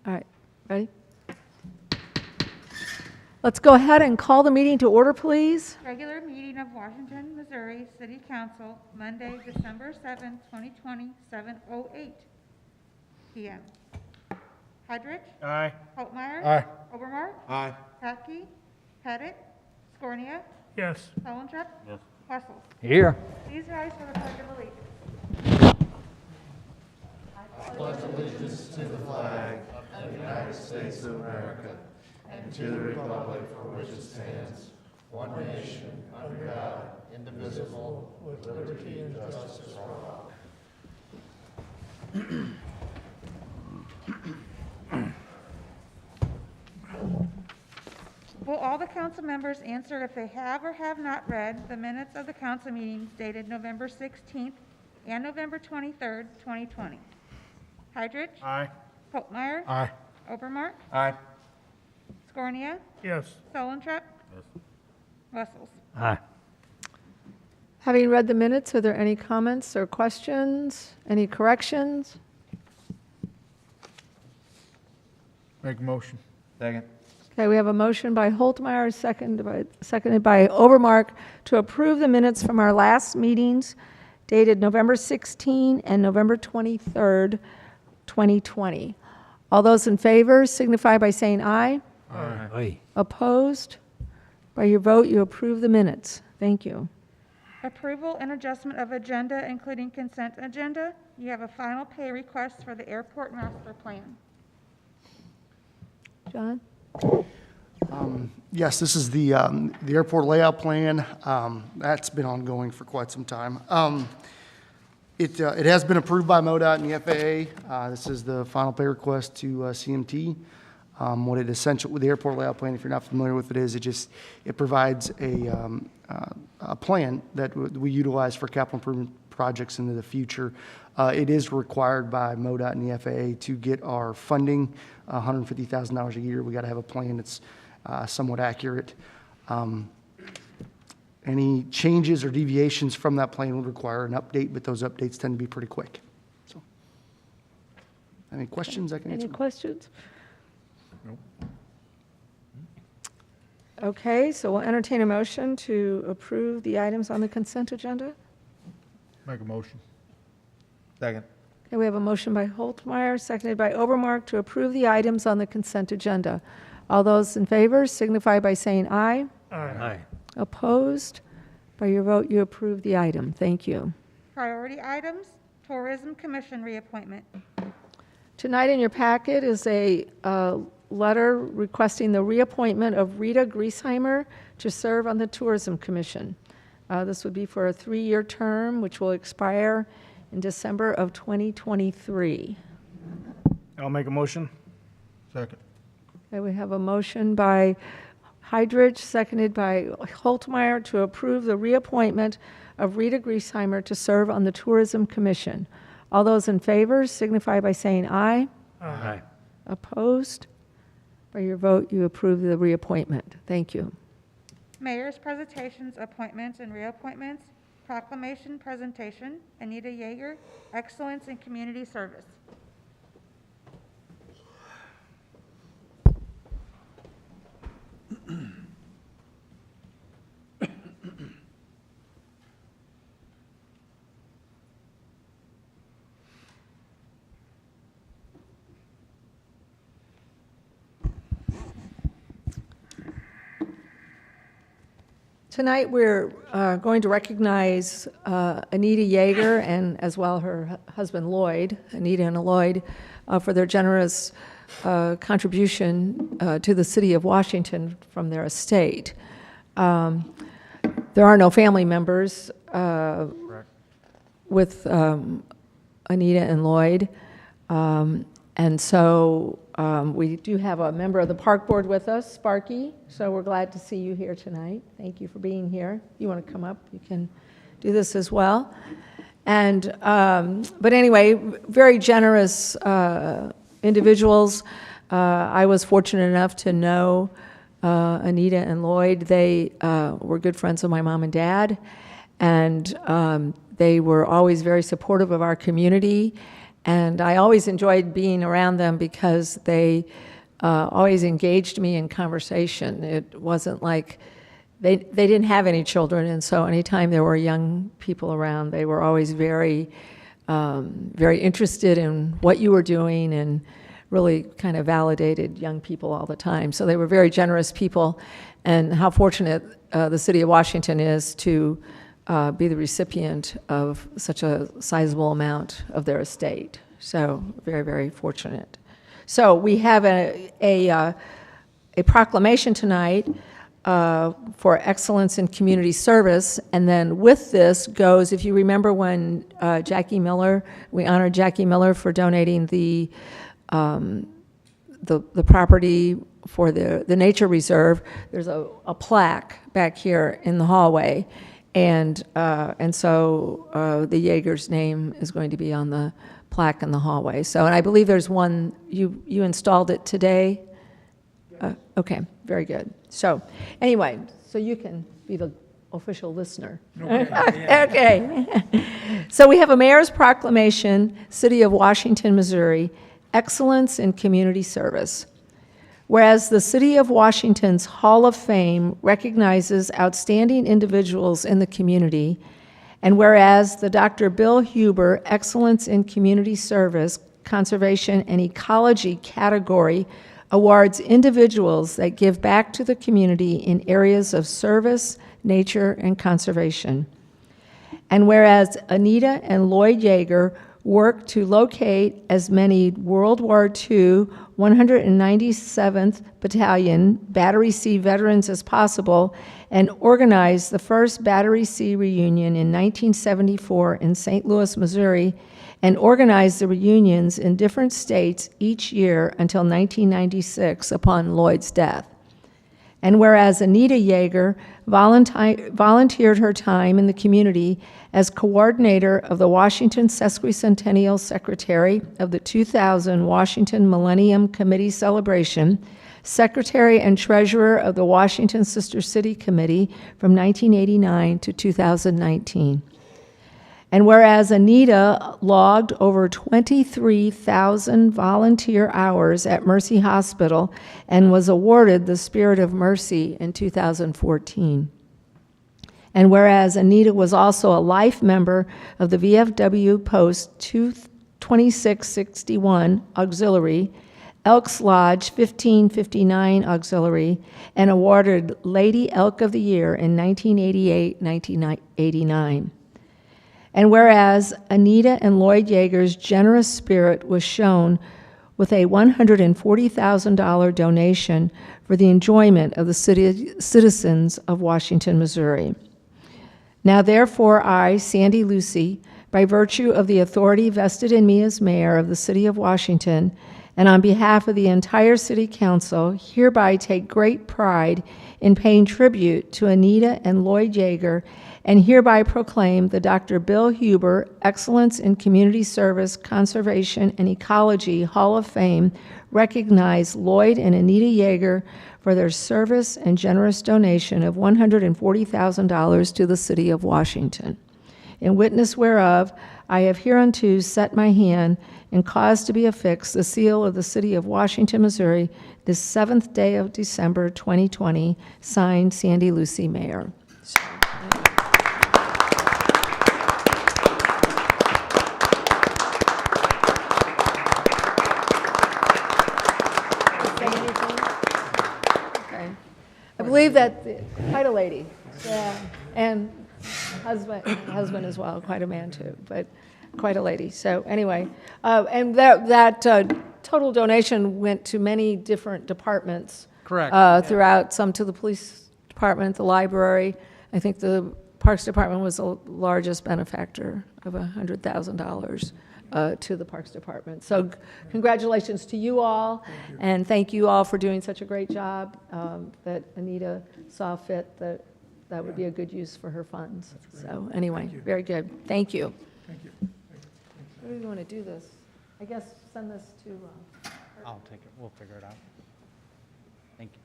All right, ready? Let's go ahead and call the meeting to order, please. Regular meeting of Washington, Missouri City Council, Monday, December 7th, 2020, 7:08 PM. Heydrich. Aye. Holtmeyer. Aye. Obermark. Aye. Patke. Pettit. Scornia. Yes. Holentrep. Yes. Wessels. Here. Please rise for the pledge of allegiance. Will all the council members answer if they have or have not read the minutes of the council meetings dated November 16th and November 23rd, 2020? Heydrich. Aye. Holtmeyer. Aye. Obermark. Aye. Scornia. Yes. Solentrep. Yes. Wessels. Aye. Having read the minutes, are there any comments or questions? Any corrections? Make a motion. Second. Okay, we have a motion by Holtmeyer, seconded by Overmark to approve the minutes from our last meetings dated November 16 and November 23rd, 2020. All those in favor signify by saying aye. Aye. Opposed? By your vote, you approve the minutes. Thank you. Approval and adjustment of agenda, including consent agenda. You have a final pay request for the airport master plan. John? Yes, this is the airport layout plan. That's been ongoing for quite some time. It has been approved by MoDOT and the FAA. This is the final pay request to CMT. What it essentially, with the airport layout plan, if you're not familiar with it, is it provides a plan that we utilize for capital improvement projects into the future. It is required by MoDOT and the FAA to get our funding, $150,000 a year. We got to have a plan that's somewhat accurate. Any changes or deviations from that plan would require an update, but those updates tend to be pretty quick. So, any questions I can answer? Any questions? Nope. Okay, so we'll entertain a motion to approve the items on the consent agenda. Make a motion. Second. Okay, we have a motion by Holtmeyer, seconded by Overmark to approve the items on the consent agenda. All those in favor signify by saying aye. Aye. Opposed? By your vote, you approve the item. Thank you. Priority items, Tourism Commission reappointment. Tonight in your packet is a letter requesting the reappointment of Rita Griesheimer to serve on the Tourism Commission. This would be for a 3-year term, which will expire in December of 2023. I'll make a motion. Second. Okay, we have a motion by Heydrich, seconded by Holtmeyer to approve the reappointment of Rita Griesheimer to serve on the Tourism Commission. All those in favor signify by saying aye. Aye. Opposed? By your vote, you approve the reappointment. Thank you. Mayor's presentations, appointments, and reappointments. Proclamation presentation, Anita Yeager, Excellence in Community Service. Tonight, we're going to recognize Anita Yeager and as well her husband Lloyd, Anita and Lloyd, for their generous contribution to the city of Washington from their estate. There are no family members with Anita and Lloyd, and so we do have a member of the park board with us, Sparky, so we're glad to see you here tonight. Thank you for being here. You want to come up, you can do this as well. And, but anyway, very generous individuals. I was fortunate enough to know Anita and Lloyd. They were good friends of my mom and dad, and they were always very supportive of our community. And I always enjoyed being around them because they always engaged me in conversation. It wasn't like they didn't have any children, and so anytime there were young people around, they were always very, very interested in what you were doing and really kind of validated young people all the time. So they were very generous people, and how fortunate the city of Washington is to be the recipient of such a sizable amount of their estate. So very, very fortunate. So we have a proclamation tonight for excellence in community service, and then with this goes, if you remember when Jackie Miller, we honored Jackie Miller for donating the property for the nature reserve. There's a plaque back here in the hallway, and so the Jaeger's name is going to be on the plaque in the hallway. So, and I believe there's one, you installed it today? Okay, very good. So, anyway, so you can be the official listener. Okay. So we have a mayor's proclamation, City of Washington, Missouri, Excellence in Community Service. Whereas the City of Washington's Hall of Fame recognizes outstanding individuals in the community, and whereas the Dr. Bill Huber Excellence in Community Service, Conservation, and Ecology category awards individuals that give back to the community in areas of service, nature, and conservation. And whereas Anita and Lloyd Yeager worked to locate as many World War II 197th Battalion Battery C veterans as possible and organized the first Battery C reunion in 1974 in St. Louis, Missouri, and organized the reunions in different states each year until 1996 upon Lloyd's death. And whereas Anita Yeager volunteered her time in the community as coordinator of the Washington Sesquicentennial Secretary of the 2000 Washington Millennium Committee Celebration, Secretary and Treasurer of the Washington Sister City Committee from 1989 to 2019. And whereas Anita logged over 23,000 volunteer hours at Mercy Hospital and was awarded the Spirit of Mercy in 2014. And whereas Anita was also a life member of the VFW Post 2661 Auxiliary, Elks Lodge 1559 Auxiliary, and awarded Lady Elk of the Year in 1988-1989. And whereas Anita and Lloyd Yeager's generous spirit was shown with a $140,000 donation for the enjoyment of the citizens of Washington, Missouri. Now therefore I, Sandy Lucy, by virtue of the authority vested in me as mayor of the city of Washington, and on behalf of the entire city council, hereby take great pride in paying tribute to Anita and Lloyd Yeager, and hereby proclaim the Dr. Bill Huber Excellence in Community Service, Conservation, and Ecology Hall of Fame, recognize Lloyd and Anita Yeager for their service and generous donation of $140,000 to the city of Washington. In witness whereof, I have hereunto set my hand and caused to be affixed the seal of the city of Washington, Missouri, this 7th day of December 2020, signed Sandy Lucy, Mayor. I believe that quite a lady, yeah, and husband as well, quite a man too, but quite a lady. So anyway, and that total donation went to many different departments. Correct. Throughout, some to the police department, the library. I think the Parks Department was the largest benefactor of $100,000 to the Parks Department. So congratulations to you all, and thank you all for doing such a great job, that Anita saw fit that would be a good use for her funds. So anyway, very good. Thank you. Thank you. Where do you want to do this? I guess send this to, I'll take it. We'll figure it out. Thank you.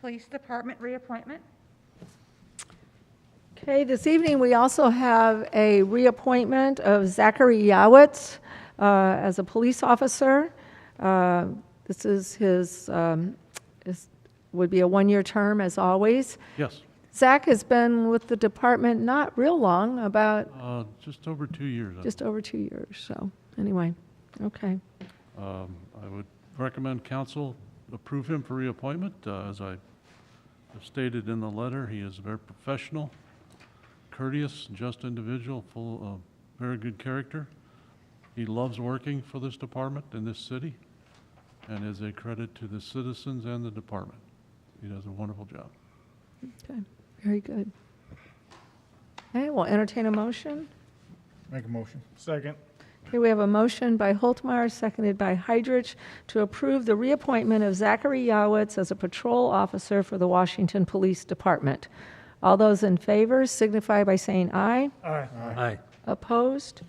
Police Department reappointment. Okay, this evening, we also have a reappointment of Zachary Yawitz as a police officer. This is would be a one-year term, as always. Yes, Zach has been with the department not real long, about just over 2 years. just over 2 years, so, anyway, okay. I would recommend council approve him for reappointment. As I stated in the letter, he is very professional, courteous, just individual, full of very good character. He loves working for this department in this city and is a credit to the citizens and the department. He does a wonderful job. Okay, very good. Okay, we'll entertain a motion. Make a motion. Second. Okay, we have a motion by Holtmeyer, seconded by Heidrich, to approve the reappointment of Zachary Yawitz as a patrol officer for the Washington Police Department. All those in favor signify by saying aye. Aye. Aye. Opposed?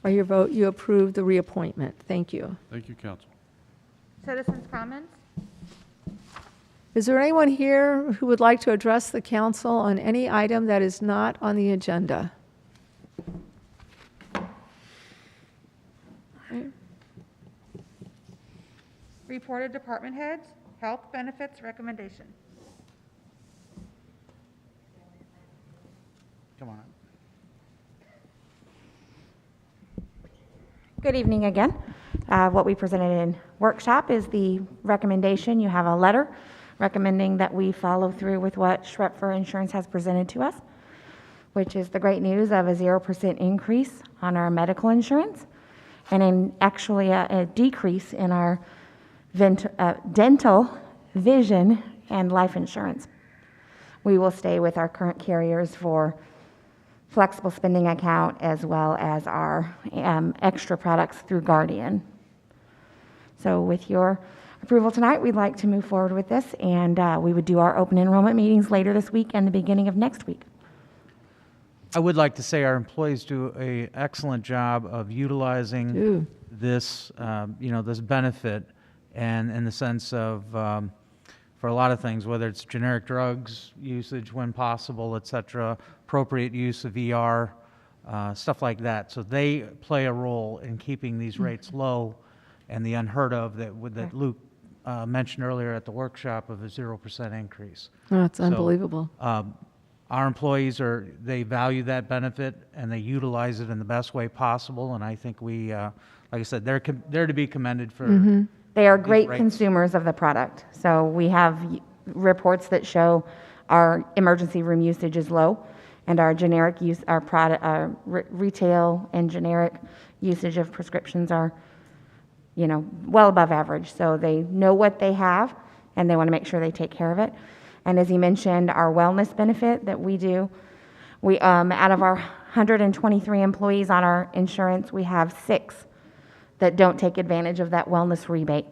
By your vote, you approve the reappointment. Thank you. Thank you, council. Citizens' comments. Is there anyone here who would like to address the council on any item that is not on the agenda? Okay. Reported department heads, health benefits recommendation. Come on. Good evening again. What we presented in workshop is the recommendation. You have a letter recommending that we follow through with what Schroepfer Insurance has presented to us, which is the great news of a 0% increase on our medical insurance and actually a decrease in our dental, vision, and life insurance. We will stay with our current carriers for flexible spending account as well as our extra products through Guardian. So with your approval tonight, we'd like to move forward with this, and we would do our open enrollment meetings later this week and the beginning of next week. I would like to say our employees do an excellent job of utilizing Ooh. this, this benefit, and in the sense of, for a lot of things, whether it's generic drugs usage when possible, et cetera, appropriate use of ER, stuff like that. So they play a role in keeping these rates low, and the unheard of that Luke mentioned earlier at the workshop of a 0% increase. Oh, it's So, unbelievable. Our employees they value that benefit and they utilize it in the best way possible. And I think we, like I said, they're to be commended for. They are great rates. consumers of the product. So we have reports that show our emergency room usage is low, and our generic use, our product, our retail and generic usage of prescriptions are, well above average. So they know what they have, and they want to make sure they take care of it. And as he mentioned, our wellness benefit that we do, we out of our 123 employees on our insurance, we have 6 that don't take advantage of that wellness rebate.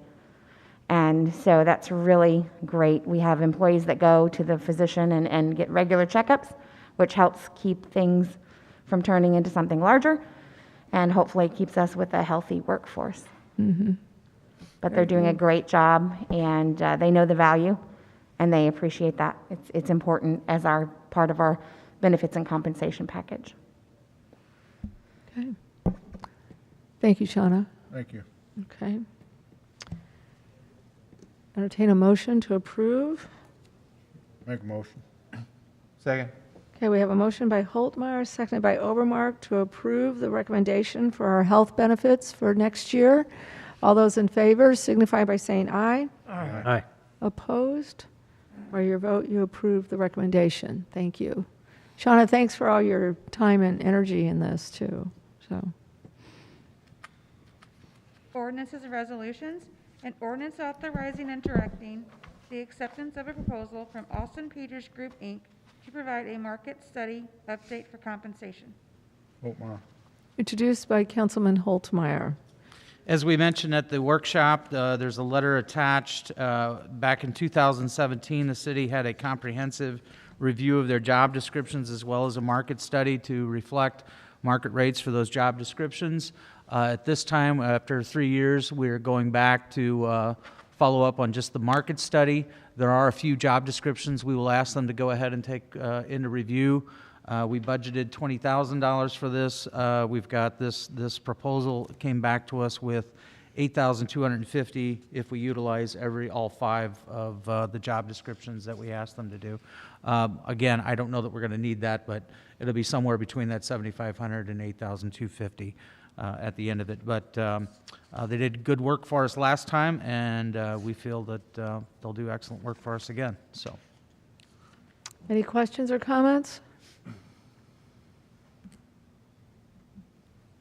And so that's really great. We have employees that go to the physician and get regular checkups, which helps keep things from turning into something larger and hopefully keeps us with a healthy workforce. But they're doing a great job, and they know the value, and they appreciate that. It's important as our part of our benefits and compensation package. Okay. Thank you, Shauna. Thank you. Okay. Entertain a motion to approve. Make a motion. Second. Okay, we have a motion by Holtmeyer, seconded by Overmark, to approve the recommendation for our health benefits for next year. All those in favor signify by saying aye. Aye. Opposed? By your vote, you approve the recommendation. Thank you. Shauna, thanks for all your time and energy in this, too. So, Ordinances and resolutions. An ordinance authorizing and directing the acceptance of a proposal from Austin Peters Group, Inc. to provide a market study update for compensation. Holtmeyer. introduced by Councilman Holtmeyer. As we mentioned at the workshop, there's a letter attached. Back in 2017, the city had a comprehensive review of their job descriptions as well as a market study to reflect market rates for those job descriptions. At this time, after 3 years, we're going back to follow up on just the market study. There are a few job descriptions we will ask them to go ahead and take into review. We budgeted $20,000 for this. We've got this proposal came back to us with $8,250 if we utilize all 5 of the job descriptions that we asked them to do. Again, I don't know that we're going to need that, but it'll be somewhere between that $7,500 and $8,250 at the end of it. But they did good work for us last time, and we feel that they'll do excellent work for us again. So, Any questions or comments?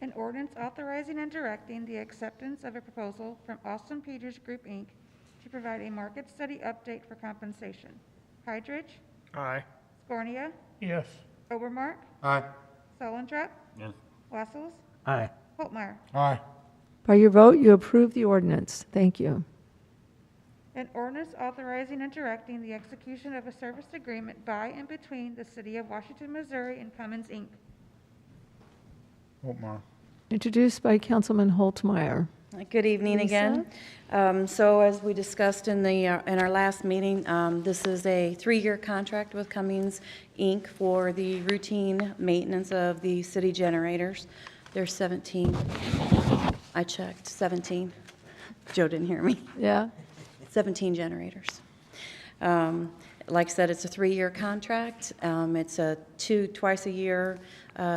An ordinance authorizing and directing the acceptance of a proposal from Austin Peters Group, Inc. to provide a market study update for compensation. Hydrich, Aye. Scornia, Yes. Obermark, Aye. Solentrap, Yes. Wessels, Aye. Holtmeyer. Aye. By your vote, you approve the ordinance. Thank you. An ordinance authorizing and directing the execution of a service agreement by and between the City of Washington, Missouri and Cummins, Inc. Holtmeyer. Introduced by Councilman Holtmeyer. Good evening again. So as we discussed in our last meeting, this is a 3-year contract with Cummins, Inc. for the routine maintenance of the city generators. There's 17. I checked, 17. Joe didn't hear me. Yeah? 17 generators. Like I said, it's a 3-year contract. It's a twice a year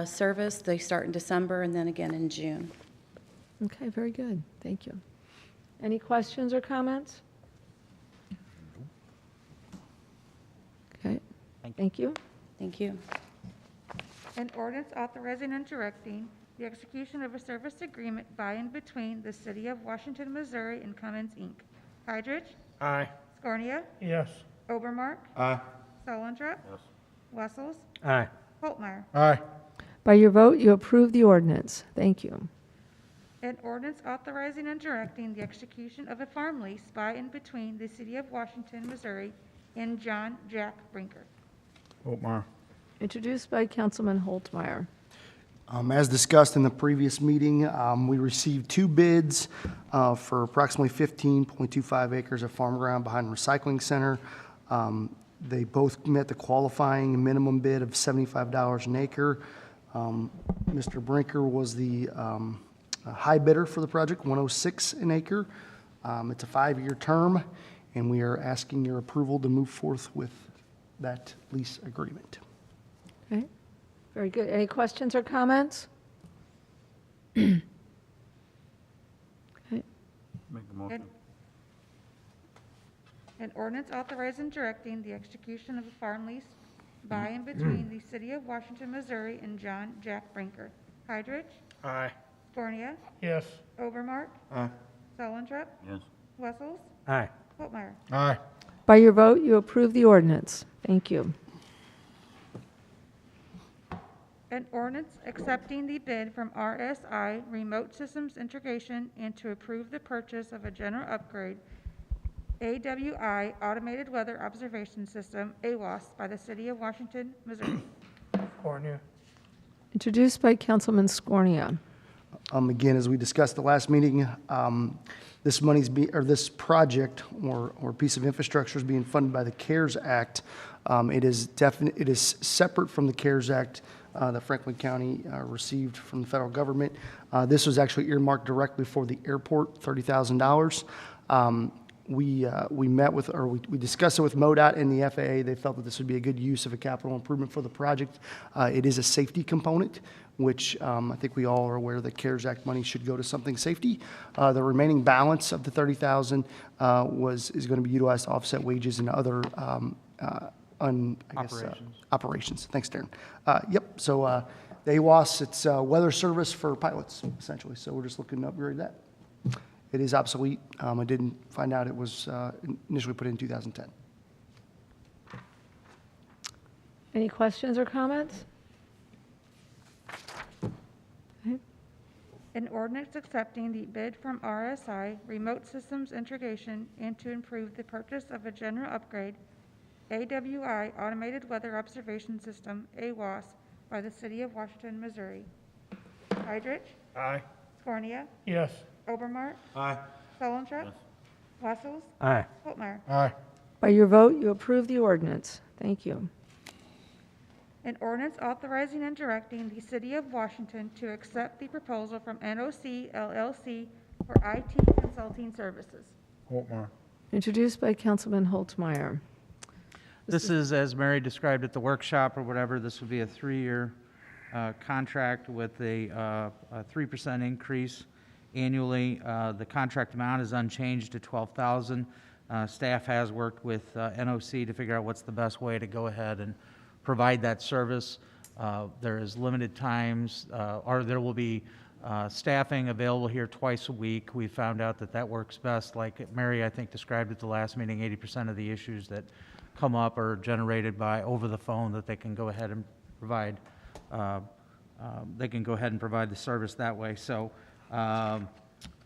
service. They start in December and then again in June. Okay, very good. Thank you. Any questions or comments? Okay, thank you. Thank you. An ordinance authorizing and directing the execution of a service agreement by and between the City of Washington, Missouri and Cummins, Inc. Hydrich, Aye. Scornia, Yes. Obermark, Aye. Solentrap, Wessels, Aye. Holtmeyer. Aye. By your vote, you approve the ordinance. Thank you. An ordinance authorizing and directing the execution of a farm lease by and between the City of Washington, Missouri and John Jack Brinker. Holtmeyer. Introduced by Councilman Holtmeyer. As discussed in the previous meeting, we received 2 bids for approximately 15.25 acres of farm ground behind the recycling center. They both met the qualifying minimum bid of $75 an acre. Mr. Brinker was the high bidder for the project, $106 an acre. It's a 5-year term, and we are asking your approval to move forth with that lease agreement. Okay, very good. Any questions or comments? Okay. Make the motion. An ordinance authorizing and directing the execution of a farm lease by and between the City of Washington, Missouri and John Jack Brinker. Hydrich, Aye. Scornia, Yes. Obermark, Aye. Solentrap, Yes. Wessels, Aye. Holtmeyer. Aye. By your vote, you approve the ordinance. Thank you. An ordinance accepting the bid from RSI Remote Systems Integration and to approve the purchase of a general upgrade AWI Automated Weather Observation System, AWOS, by the City of Washington, Missouri. Cornia. Introduced by Councilman Scornia. Again, as we discussed at the last meeting, this project or piece of infrastructure is being funded by the CARES Act. It is separate from the CARES Act that Franklin County received from the federal government. This was actually earmarked directly for the airport, $30,000. We met with, or we discussed it with MoDOT and the FAA. They felt that this would be a good use of a capital improvement for the project. It is a safety component, which I think we all are aware that CARES Act money should go to something safety. The remaining balance of the $30,000 is going to be utilized to offset wages and other operations. Thanks, Darren. Yep. So the AWOS, it's weather service for pilots essentially. So we're just looking to upgrade that. It is obsolete. I didn't find out it was initially put in 2010. Any questions or comments? Okay. An ordinance accepting the bid from RSI Remote Systems Integration and to improve the purchase of a general upgrade AWI Automated Weather Observation System, AWOS, by the City of Washington, Missouri. Hydrich, Aye. Scornia, Yes. Obermark, Aye. Solentrap, Wessels, Aye. Whitmire. Aye. By your vote, you approve the ordinance. Thank you. An ordinance authorizing and directing the City of Washington to accept the proposal from NOC LLC for IT consulting services. Holtmeyer. Introduced by Councilman Holtmeyer. This is, as Mary described at the workshop or whatever, this would be a 3-year contract with a 3% increase annually. The contract amount is unchanged to $12,000. Staff has worked with NOC to figure out what's the best way to go ahead and provide that service. There is limited times, or there will be staffing available here twice a week. We found out that that works best. Like Mary, I think, described at the last meeting, 80% of the issues that come up are generated by over the phone, that they can go ahead and provide. They can go ahead and provide the service that way. So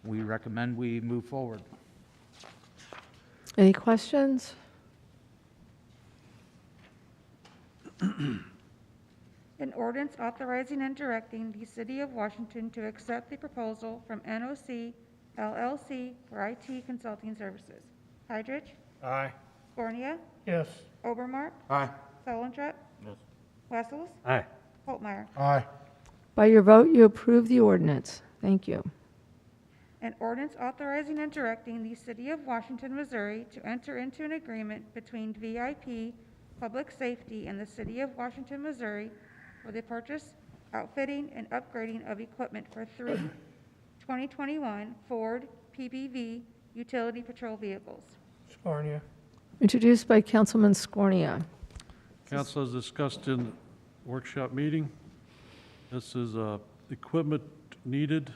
we recommend we move forward. Any questions? An ordinance authorizing and directing the City of Washington to accept the proposal from NOC LLC for IT consulting services. Hydrich, Aye. Scornia, Yes. Obermark, Aye. Solentrep, Wessels, Aye. Holtmeyer. Aye. By your vote, you approve the ordinance. Thank you. An ordinance authorizing and directing the City of Washington, Missouri to enter into an agreement between VIP Public Safety and the City of Washington, Missouri for the purchase, outfitting, and upgrading of equipment for 3 2021 Ford PBV utility patrol vehicles. Scornia. Introduced by Councilman Scornia. Council, as discussed in workshop meeting, this is equipment needed,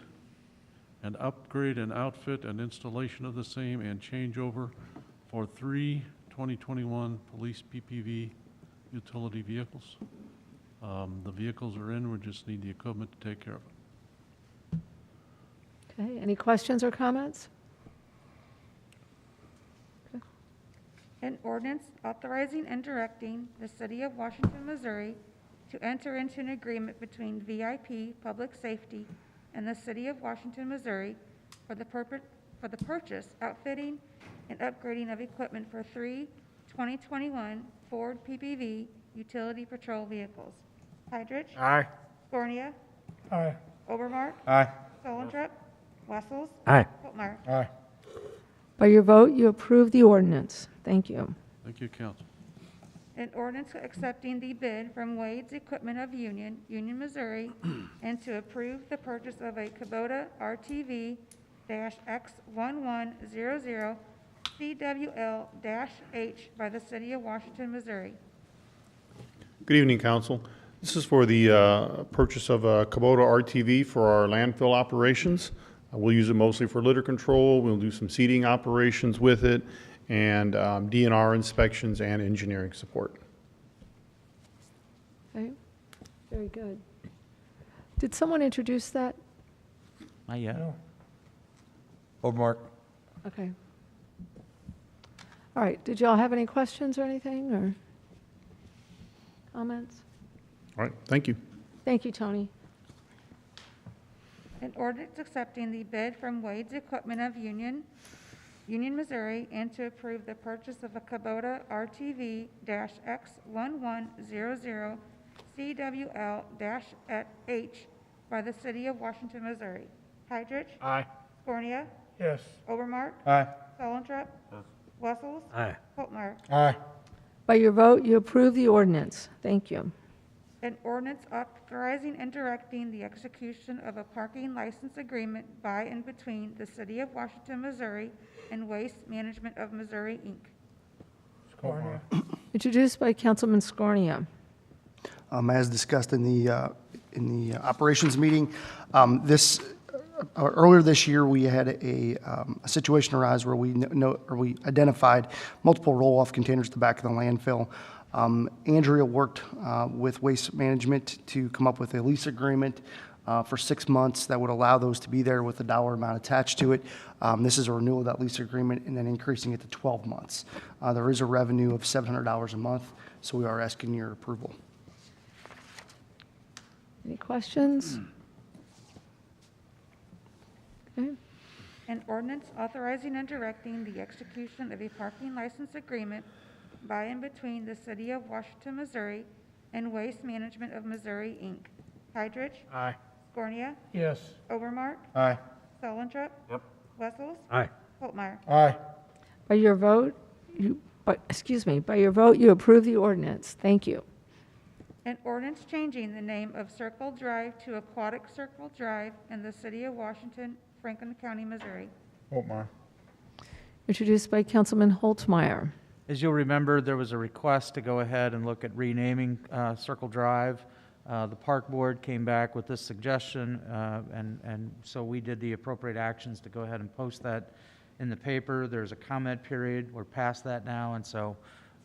and upgrade and outfit and installation of the same and changeover for 3 2021 police PPV utility vehicles. The vehicles are in, we just need the equipment to take care of it. Okay, any questions or comments? An ordinance authorizing and directing the City of Washington, Missouri to enter into an agreement between VIP Public Safety and the City of Washington, Missouri for the purchase, outfitting, and upgrading of equipment for 3 2021 Ford PPV utility patrol vehicles. Hydrich, Aye. Scornia, Aye. Obermark, Aye. Solentrep, Wessels, Aye. Whitmire. Aye. By your vote, you approve the ordinance. Thank you. Thank you, Council. An ordinance accepting the bid from Wade's Equipment of Union, Missouri, and to approve the purchase of a Kubota RTV-X1100 CWL-H by the City of Washington, Missouri. Good evening, Council. This is for the purchase of a Kubota RTV for our landfill operations. We'll use it mostly for litter control. We'll do some seeding operations with it, and DNR inspections and engineering support. Okay, very good. Did someone introduce that? Not yet. Obermark. Okay. All right, did y'all have any questions or anything, or comments? All right, thank you. Thank you, Tony. An ordinance accepting the bid from Wade's Equipment of Union, Missouri, and to approve the purchase of a Kubota RTV-X1100 CWL-H by the City of Washington, Missouri. Hydrich, Aye. Scornia, Yes. Obermark, Aye. Solentrep, Wessels, Aye. Holtmeyer. Aye. By your vote, you approve the ordinance. Thank you. An ordinance authorizing and directing the execution of a parking license agreement by and between the City of Washington, Missouri and Waste Management of Missouri, Inc. Scornia. Introduced by Councilman Scornia. As discussed in the operations meeting, earlier this year, we had a situation arise where we identified multiple roll-off containers at the back of the landfill. Andrea worked with Waste Management to come up with a lease agreement for 6 months that would allow those to be there with a dollar amount attached to it. This is a renewal of that lease agreement and then increasing it to 12 months. There is a revenue of $700 a month, so we are asking your approval. Any questions? Okay. An ordinance authorizing and directing the execution of a parking license agreement by and between the City of Washington, Missouri and Waste Management of Missouri, Inc. Hydrich. Aye. Scornia. Yes. Overmark. Aye. Solentrop. Yep. Wessels. Aye. Holtmeyer. Aye. By your vote, by your vote, you approve the ordinance. Thank you. An ordinance changing the name of Circle Drive to Aquatic Circle Drive in the City of Washington, Franklin County, Missouri. Holtmeyer. Introduced by Councilman Holtmeyer. As you'll remember, there was a request to go ahead and look at renaming Circle Drive. The Park Board came back with this suggestion, and so we did the appropriate actions to go ahead and post that in the paper. There's a comment period. We're past that now, and so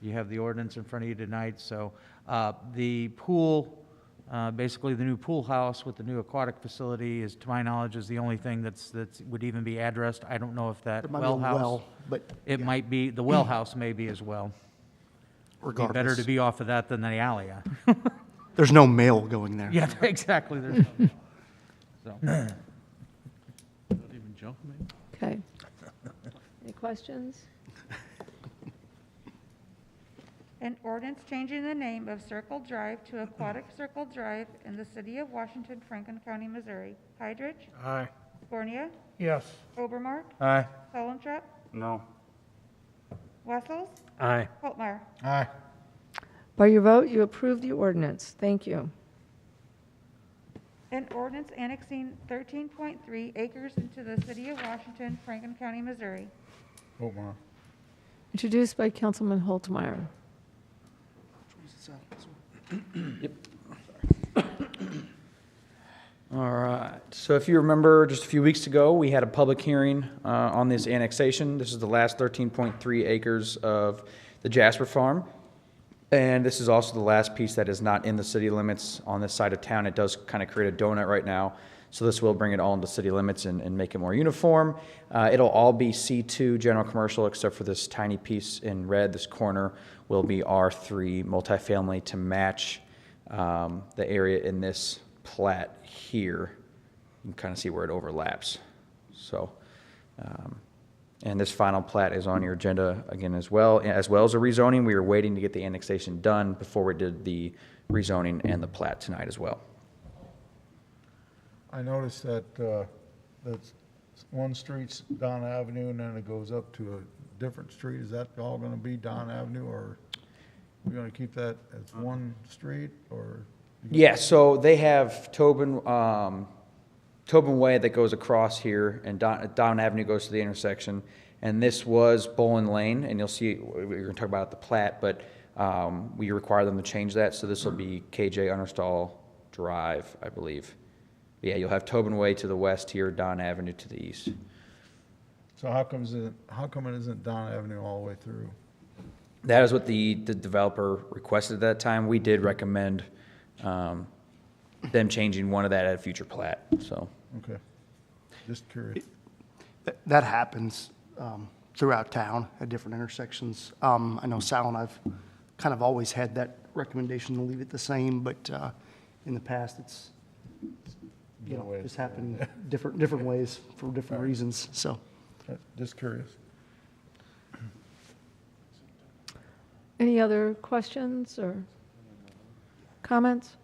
you have the ordinance in front of you tonight. So the pool, basically the new pool house with the new aquatic facility is, to my knowledge, is the only thing that would even be addressed. I don't know if that There might be a well house. well, but It might be, the well house may be as well. It'd be better regardless, to be off of that than the alley. Yeah. there's no mail going there. Yeah, exactly. There's no- so, Not even junk mail? Okay. Any questions? An ordinance changing the name of Circle Drive to Aquatic Circle Drive in the City of Washington, Franklin County, Missouri. Hydrich. Aye. Scornia. Yes. Overmark. Aye. Solentrop. No. Wessels. Aye. Holtmeyer. Aye. By your vote, you approve the ordinance. Thank you. An ordinance annexing 13.3 acres into the City of Washington, Franklin County, Missouri. Holtmeyer. Introduced by Councilman Holtmeyer. All right, so if you remember, just a few weeks ago, we had a public hearing on this annexation. This is the last 13.3 acres of the Jasper Farm. And this is also the last piece that is not in the city limits on this side of town. It does kind of create a donut right now. So this will bring it all into city limits and make it more uniform. It'll all be C2 general commercial, except for this tiny piece in red. This corner will be R3 multifamily to match the area in this plat here. You can kind of see where it overlaps. So, and this final plat is on your agenda again as well as a rezoning. We were waiting to get the annexation done before we did the rezoning and the plat tonight as well. I noticed that that's one street's Don Avenue and then it goes up to a different street. Is that all gonna be Don Avenue, or are we gonna keep that as one street, or? Yeah, so they have Tobin Way that goes across here, and Don Avenue goes to the intersection. And this was Bolin Lane, and you'll see, we're gonna talk about it at the plat, but we require them to change that, so this will be KJ Understall Drive, I believe. Yeah, you'll have Tobin Way to the west here, Don Avenue to the east. So how come it isn't Don Avenue all the way through? That is what the developer requested at that time. We did recommend them changing one of that at a future plat, so. Okay, just curious. That happens throughout town at different intersections. I know Sal and I've kind of always had that recommendation to leave it the same, but in the past, it's, just happened different ways for different reasons, so. Just curious. Any other questions or comments?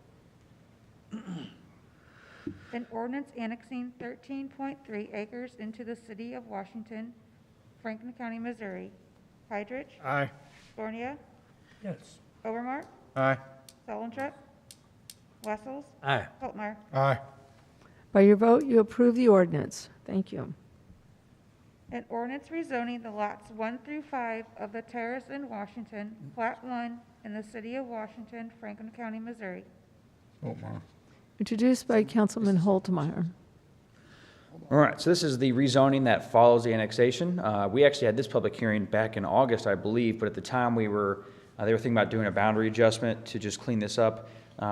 An ordinance annexing 13.3 acres into the City of Washington, Franklin County, Missouri. Hydrich. Aye. Scornia. Yes. Overmark. Aye. Solentrop. Wessels. Aye. Holtmeyer. Aye. By your vote, you approve the ordinance. Thank you. An ordinance rezoning the lots 1 through 5 of the Terrace in Washington, Plat 1, in the City of Washington, Franklin County, Missouri. Holtmeyer. Introduced by Councilman Holtmeyer. All right, so this is the rezoning that follows the annexation. We actually had this public hearing back in August, I believe, but at the time they were thinking about doing a boundary adjustment to just clean this up.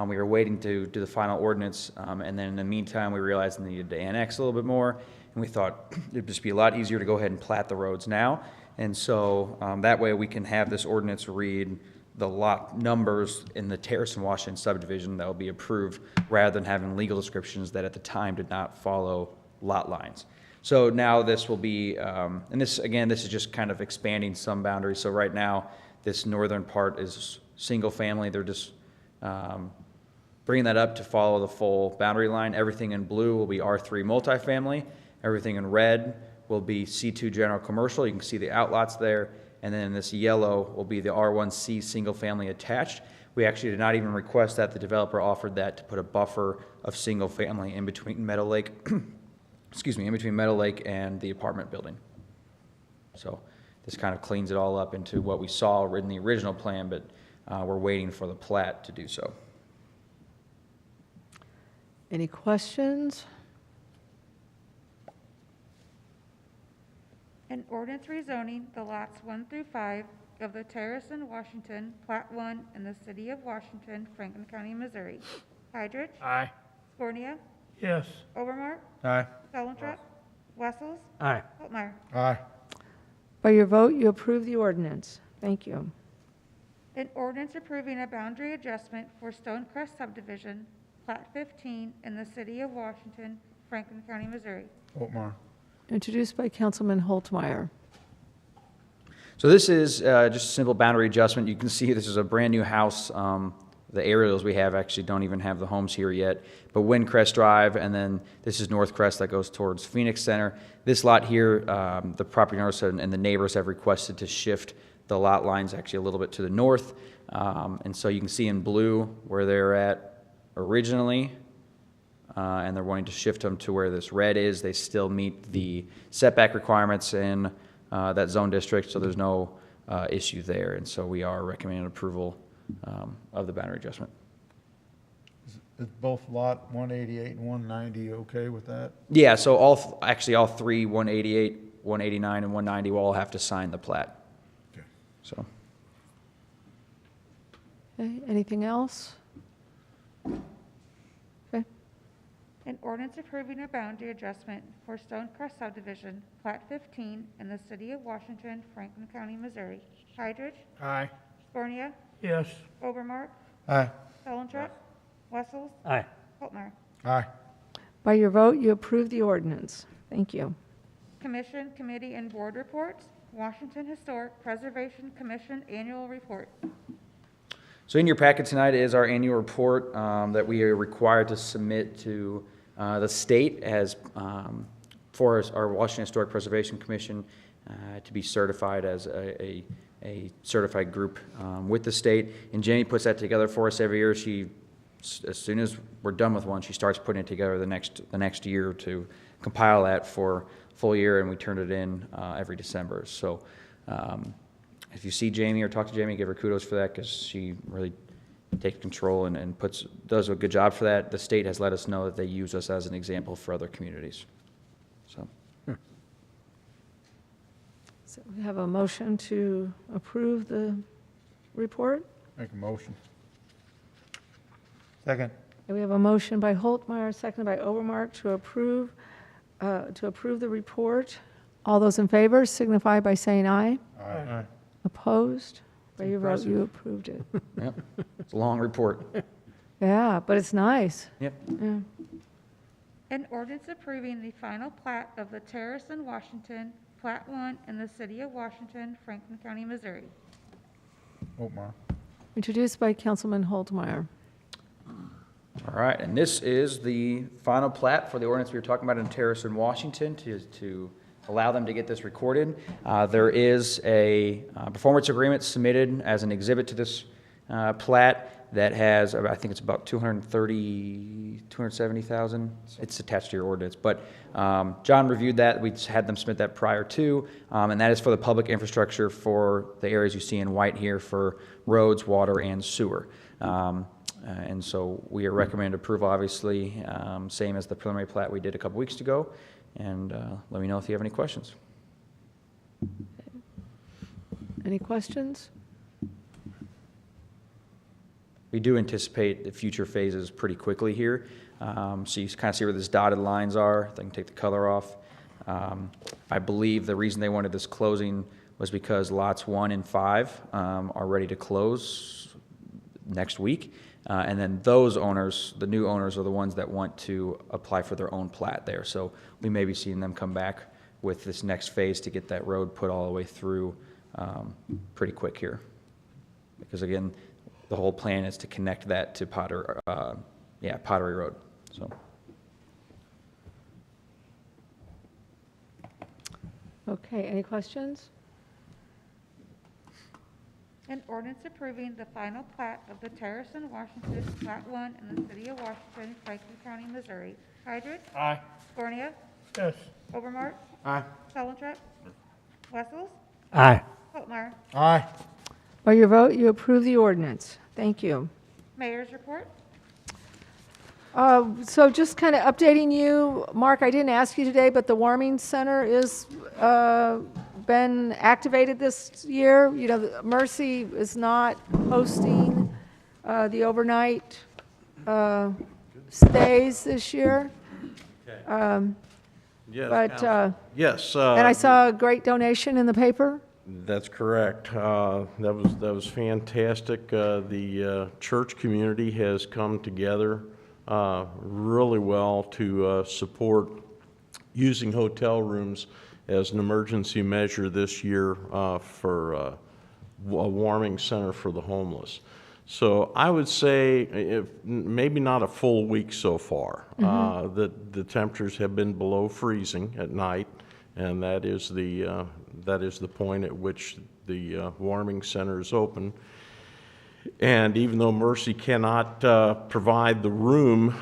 We were waiting to do the final ordinance, and then in the meantime, we realized we needed to annex a little bit more, and we thought it'd just be a lot easier to go ahead and plat the roads now. And so that way we can have this ordinance read the lot numbers in the Terrace and Washington subdivision that will be approved, rather than having legal descriptions that at the time did not follow lot lines. So now this will be, and this, again, this is just kind of expanding some boundaries. So right now, this northern part is single family. They're just bringing that up to follow the full boundary line. Everything in blue will be R3 multifamily. Everything in red will be C2 general commercial. You can see the outlots there. And then this yellow will be the R1C single family attached. We actually did not even request that. The developer offered that to put a buffer of single family in between Meadow Lake, excuse me, in between Meadow Lake and the apartment building. So this kind of cleans it all up into what we saw in the original plan, but we're waiting for the plat to do so. Any questions? An ordinance rezoning the lots 1 through 5 of the Terrace in Washington, Plat 1 in the city of Washington, Franklin County, Missouri. Hydrich. Aye. Scornia. Yes. Overmark. Aye. Belentrop. Wessels. Aye. Altmeyer. Aye. By your vote, you approve the ordinance. Thank you. An ordinance approving a boundary adjustment for Stonecrest subdivision, Plat 15 in the city of Washington, Franklin County, Missouri. Otmar. Introduced by Councilman Holtmeyer. So this is just a simple boundary adjustment. You can see this is a brand-new house. The aerials we have actually don't even have the homes here yet. But Windcrest Drive, and then this is Northcrest that goes towards Phoenix Center. This lot here, the property owners and the neighbors have requested to shift the lot lines actually a little bit to the north. And so you can see in blue where they're at originally, and they're wanting to shift them to where this red is. They still meet the setback requirements in that zone district, so there's no issue there. And so we are recommending approval of the boundary adjustment. Is both lot 188 and 190 okay with that? Yeah, so actually all three, 188, 189, and 190 will all have to sign the plat. Okay. So. Okay, anything else? Okay, An ordinance approving a boundary adjustment for Stonecrest subdivision, Plat 15 in the city of Washington, Franklin County, Missouri. Hydrich. Aye. Scornia. Yes. Overmark. Aye. Belentrop. Wessels. Aye. Altmeyer. Aye. by your vote, you approve the ordinance. Thank you. Commission, committee, and board reports. Washington Historic Preservation Commission Annual Report. So in your packet tonight is our annual report that we are required to submit to the state as for our Washington Historic Preservation Commission to be certified as a certified group with the state. And Jamie puts that together for us every year. She, as soon as we're done with one, she starts putting it together the next year to compile that for full year, and we turn it in every December. So if you see Jamie or talk to Jamie, give her kudos for that, because she really takes control and does a good job for that. The state has let us know that they use us as an example for other communities. So. So we have a motion to approve the report. Make a motion. Second. And we have a motion by Holtmeyer, seconded by Overmark to approve the report. All those in favor signify by saying aye. Aye. Opposed? By your vote, you approved it. Yep, it's a long report. Yeah, but it's nice. Yep. Yeah. An ordinance approving the final plat of the Terrace in Washington, Plat 1 in the city of Washington, Franklin County, Missouri. Otmar. Introduced by Councilman Holtmeyer. All right, and this is the final plat for the ordinance we were talking about in Terrace in Washington to allow them to get this recorded. There is a performance agreement submitted as an exhibit to this plat that has, I think it's about 270,000. It's attached to your ordinance, but John reviewed that. We had them submit that prior to, and that is for the public infrastructure for the areas you see in white here for roads, water, and sewer. And so we are recommending approval, obviously, same as the preliminary plat we did a couple weeks ago. And let me know if you have any questions. Any questions? We do anticipate the future phases pretty quickly here. So you kind of see where these dotted lines are. They can take the color off. I believe the reason they wanted this closing was because lots 1 and 5 are ready to close next week. And then those owners, the new owners, are the ones that want to apply for their own plat there. So we may be seeing them come back with this next phase to get that road put all the way through pretty quick here. Because again, the whole plan is to connect that to Pottery Road. So. Okay, any questions? An ordinance approving the final plat of the Terracin, Washington, Plat 1 in the city of Washington, Franklin County, Missouri. Heidrich? Aye. Scornia? Yes. Obermart? Aye. Pellentrop? Wessels? Aye. Hotmeyer? Aye. By your vote, you approve the ordinance. Thank you. Mayor's report? So just kind of updating you, Mark, I didn't ask you today, but the warming center is been activated this year. You know, Mercy is not hosting the overnight stays this year. Yes, But, yes. and I saw a great donation in the paper. That's correct. That was fantastic. The church community has come together really well to support using hotel rooms as an emergency measure this year for a warming center for the homeless. So I would say maybe not a full week so far. The temperatures have been below freezing at night, and that is the point at which the warming center is open. And even though Mercy cannot provide the room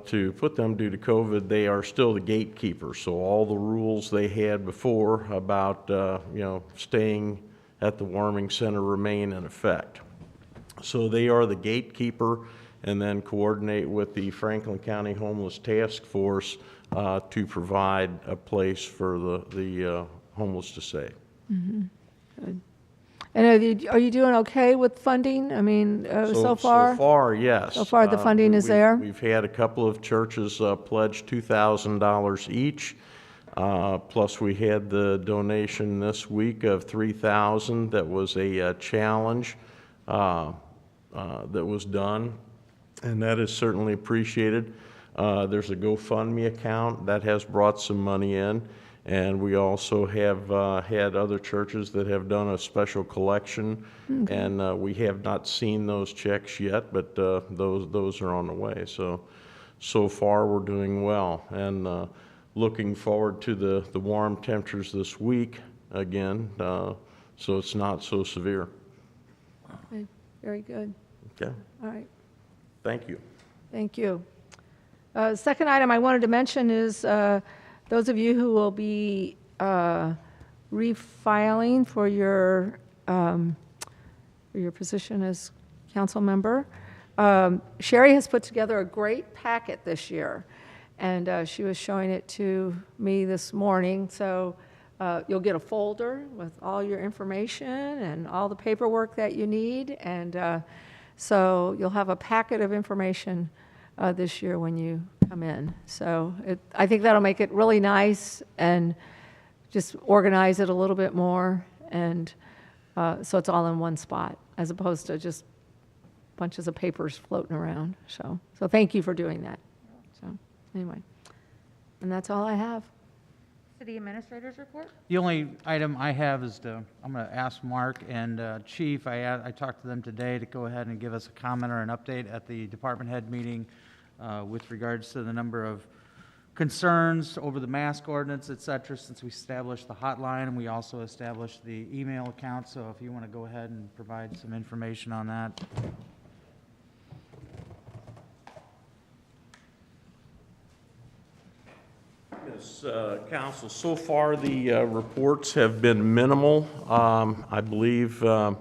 to put them due to COVID, they are still the gatekeeper. So all the rules they had before about staying at the warming center remain in effect. So they are the gatekeeper, and then coordinate with the Franklin County Homeless Task Force to provide a place for the homeless to stay. Good. And are you doing okay with funding? I mean, so far? So far, yes. So far, the funding is there? We've had a couple of churches pledge $2,000 each. Plus, we had the donation this week of $3,000. That was a challenge that was done, and that is certainly appreciated. There's a GoFundMe account that has brought some money in. And we also have had other churches that have done a special collection, and we have not seen those checks yet, but those are on the way. So far we're doing well, and looking forward to the warm temperatures this week again, so it's not so severe. Okay, very good. Okay. All right. Thank you. Thank you. Second item I wanted to mention is those of you who will be refiling for your position as council member, Sherry has put together a great packet this year, and she was showing it to me this morning. So you'll get a folder with all your information and all the paperwork that you need, and so you'll have a packet of information this year when you come in. So I think that'll make it really nice and just organize it a little bit more, and so it's all in one spot as opposed to just bunches of papers floating around. So thank you for doing that. So anyway, and that's all I have. City Administrator's report? The only item I have is I'm going to ask Mark and Chief, I talked to them today to go ahead and give us a comment or an update at the department head meeting with regards to the number of concerns over the mask ordinance, et cetera, since we established the hotline, and we also established the email account. So if you want to go ahead and provide some information on that. Yes, Council, so far the reports have been minimal. I believe I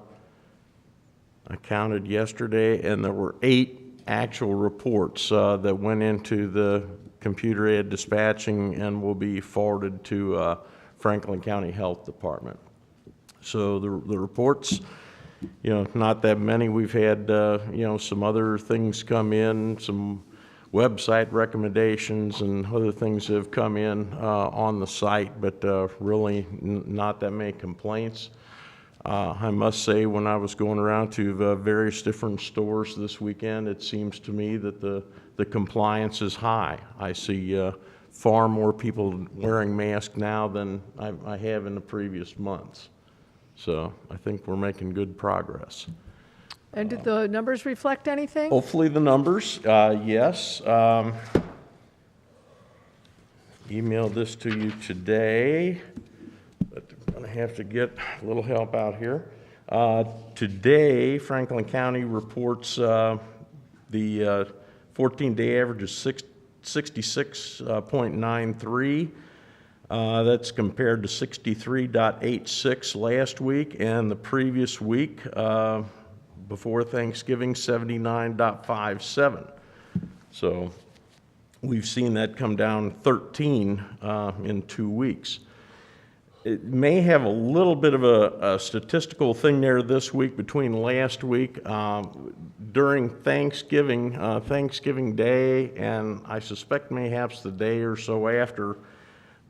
counted yesterday, and there were 8 actual reports that went into the computer-aided dispatching and will be forwarded to Franklin County Health Department. So the reports, not that many. We've had, some other things come in, some website recommendations and other things that have come in on the site, but really not that many complaints. I must say, when I was going around to various different stores this weekend, it seems to me that the compliance is high. I see far more people wearing masks now than I have in the previous months. So I think we're making good progress. And did the numbers reflect anything? Hopefully the numbers, yes. Emailed this to you today, but I'm going to have to get a little help out here. Today, Franklin County reports the 14-day average is 66.93. That's compared to 63.86 last week, and the previous week before Thanksgiving, 79.57. So we've seen that come down 13 in 2 weeks. It may have a little bit of a statistical thing there this week between last week. During Thanksgiving, Thanksgiving Day, and I suspect mayhaps the day or so after,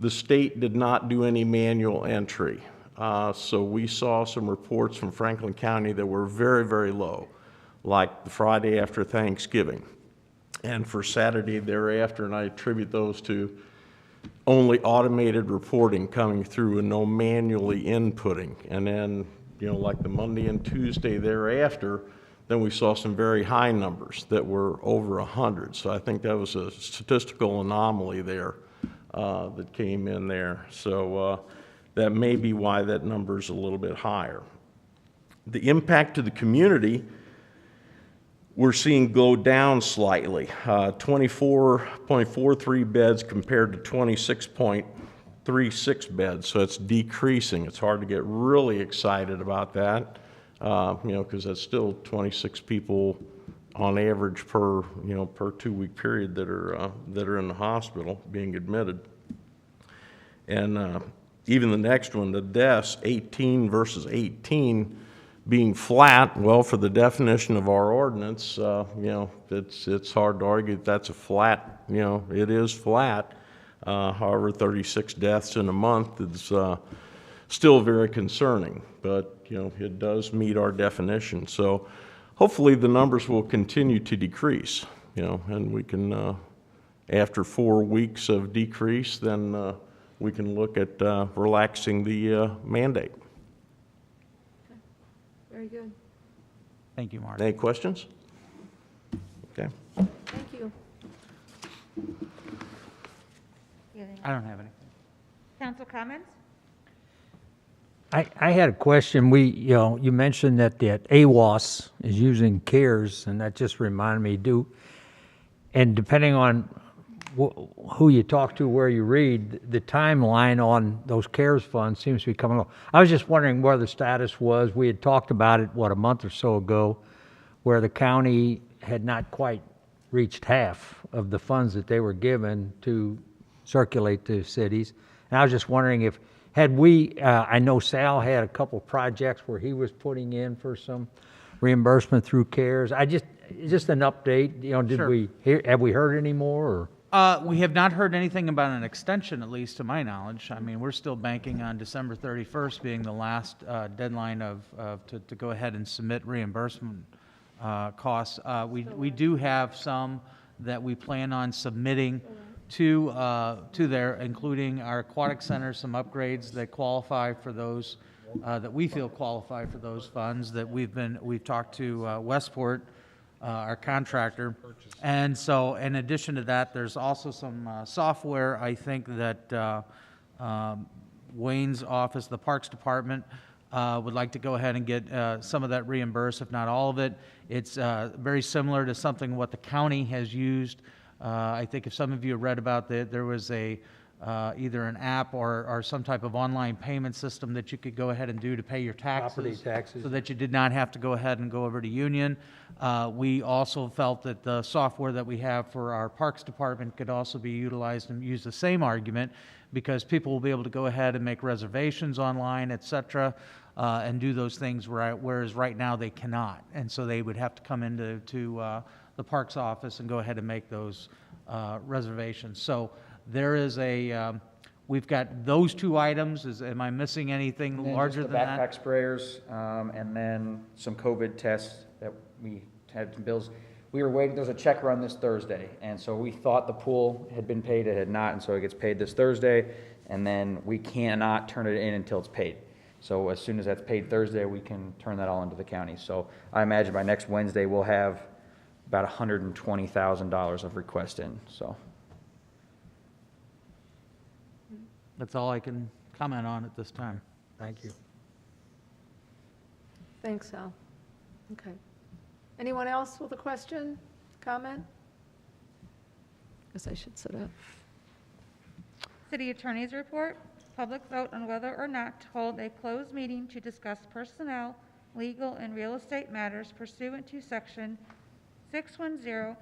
the state did not do any manual entry. So we saw some reports from Franklin County that were very, very low, like the Friday after Thanksgiving. And for Saturday thereafter, and I attribute those to only automated reporting coming through and no manually inputting. And then, like the Monday and Tuesday thereafter, then we saw some very high numbers that were over 100. So I think that was a statistical anomaly there that came in there. So that may be why that number's a little bit higher. The impact to the community, we're seeing go down slightly, 24.43 beds compared to 26.36 beds, so it's decreasing. It's hard to get really excited about that, because that's still 26 people on average per 2-week period that are in the hospital being admitted. And even the next one, the deaths, 18 versus 18, being flat, well, for the definition of our ordinance, it's hard to argue that that's a flat, it is flat. However, 36 deaths in a month is still very concerning, but, it does meet our definition. So hopefully the numbers will continue to decrease, and we can, after 4 weeks of decrease, then we can look at relaxing the mandate. Very good. Thank you, Mark. Any questions? Okay. Thank you. I don't have anything. Council comments? I had a question. You mentioned that the AWAS is using CARES, and that just reminded me, and depending on who you talk to, where you read, the timeline on those CARES funds seems to be coming along. I was just wondering where the status was. We had talked about it, a month or so ago, where the county had not quite reached half of the funds that they were given to circulate to cities. And I was just wondering I know Sal had a couple projects where he was putting in for some reimbursement through CARES. Just an update, Sure. Have we heard any more, or? We have not heard anything about an extension, at least to my knowledge. I mean, we're still banking on December 31st being the last deadline to go ahead and submit reimbursement costs. We do have some that we plan on submitting to there, including our aquatic center, some upgrades that qualify for those, that we feel qualify for those funds, that we've talked to Westport, our contractor. And so in addition to that, there's also some software, I think, that Wayne's office, the Parks Department, would like to go ahead and get some of that reimbursed, if not all of it. It's very similar to something what the county has used. I think if some of you have read about that, there was either an app or some type of online payment system that you could go ahead and do to pay your taxes. Property taxes. So that you did not have to go ahead and go over to Union. We also felt that the software that we have for our Parks Department could also be utilized and use the same argument, because people will be able to go ahead and make reservations online, et cetera, and do those things, whereas right now they cannot. And so they would have to come into the Parks office and go ahead and make those reservations. So there is we've got those two items. Am I missing anything And then larger just than the that? backpack sprayers, and then some COVID tests that we had some bills. We were waiting, there was a check run this Thursday, and so we thought the pool had been paid, it had not, and so it gets paid this Thursday, and then we cannot turn it in until it's paid. So as soon as that's paid Thursday, we can turn that all into the county. So I imagine by next Wednesday, we'll have about $120,000 of requests in, so. That's all I can comment on at this time. Thank you. Thanks, Al. Okay. Anyone else with a question, comment? Guess I should sit up. City Attorney's report, public vote on whether or not to hold a closed meeting to discuss personnel, legal, and real estate matters pursuant to Section 610.021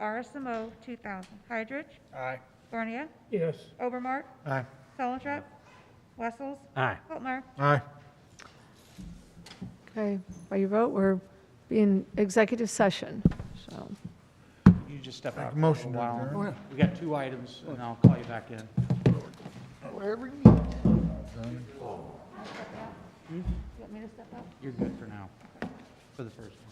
RSMO 2000. Hydrich. Aye. Barnia. Yes. Obermark. Aye. Selentrop. Wessels. Aye. Altmaier. Aye. Okay, by your vote, we're being executive session, so. You just step out Make a for a motion to while. adjourn. We got two items, and I'll call you back in. You want me to step up? You're good for now, for the first one.